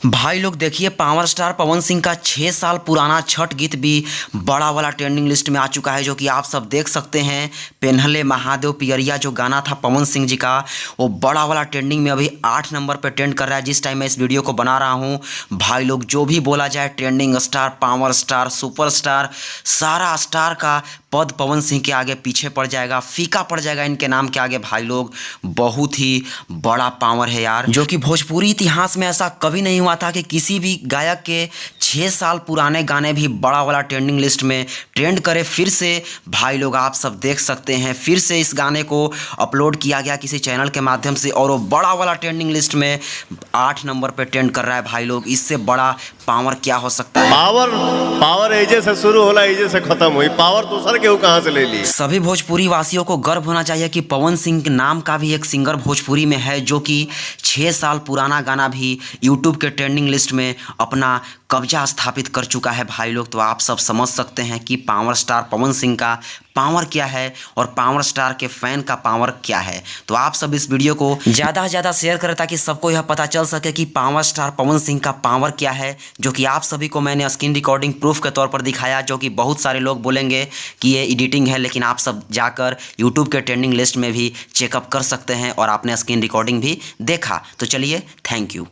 भाई लोग देखिए, पावर स्टार पवन सिंह का 6 साल पुराना छठ गीत भी बड़ा वाला ट्रेंडिंग लिस्ट में आ चुका है, जो कि आप सब देख सकते हैं। पेन्हले महादेव पियरिया जो गाना था पवन सिंह जी का, वो बड़ा वाला ट्रेंडिंग में अभी 8 नंबर पे ट्रेंड कर रहा है जिस टाइम मैं इस वीडियो को बना रहा हूँ। भाई लोग, जो भी बोला जाए, trending star, power star, super star, सारा स्टार का पद पवन सिंह के आगे पीछे पड़ जाएगा, फीका पड़ जाएगा इनके नाम के आगे। भाई लोग, बहुत ही बड़ा पावर है यार, जो कि भोजपुरी इतिहास में ऐसा कभी नहीं हुआ था कि किसी भी गायक के 6 साल पुराने गाने भी बड़ा वाला ट्रेंडिंग लिस्ट में ट्रेंड करे। फिर से भाई लोग, आप सब देख सकते हैं, फिर से इस गाने को अपलोड किया गया किसी चैनल के माध्यम से और वो बड़ा वाला ट्रेंडिंग लिस्ट में 8 नंबर पे ट्रेंड कर रहा है। भाई लोग, इससे बड़ा पावर क्या हो सकता है? पावर एजे से शुरू होला, एजे से खत्म हुई। पावर दूसर के कहां से ले ली? सभी भोजपुरी वासियों को गर्व होना चाहिए कि पवन सिंह के नाम का भी एक सिंगर भोजपुरी में है, जो कि 6 साल पुराना गाना भी यूट्यूब के ट्रेंडिंग लिस्ट में अपना कब्जा स्थापित कर चुका है। भाई लोग, तो आप सब समझ सकते हैं कि पावर स्टार पवन सिंह का पावर क्या है और पावर स्टार के फैन का पावर क्या है। तो आप सब इस वीडियो को ज़्यादा से ज़्यादा शेयर करें ताकि सबको यह पता चल सके कि पावर स्टार पवन सिंह का पावर क्या है, जो कि आप सभी को मैंने स्क्रीन रिकॉर्डिंग प्रूफ के तौर पर दिखाया। जो कि बहुत सारे लोग बोलेंगे कि ये एडिटिंग है, लेकिन आप सब जाकर यूट्यूब के ट्रेंडिंग लिस्ट में भी चेकअप कर सकते हैं और आपने स्क्रीन रिकॉर्डिंग भी देखा। तो चलिए, थैंक यू।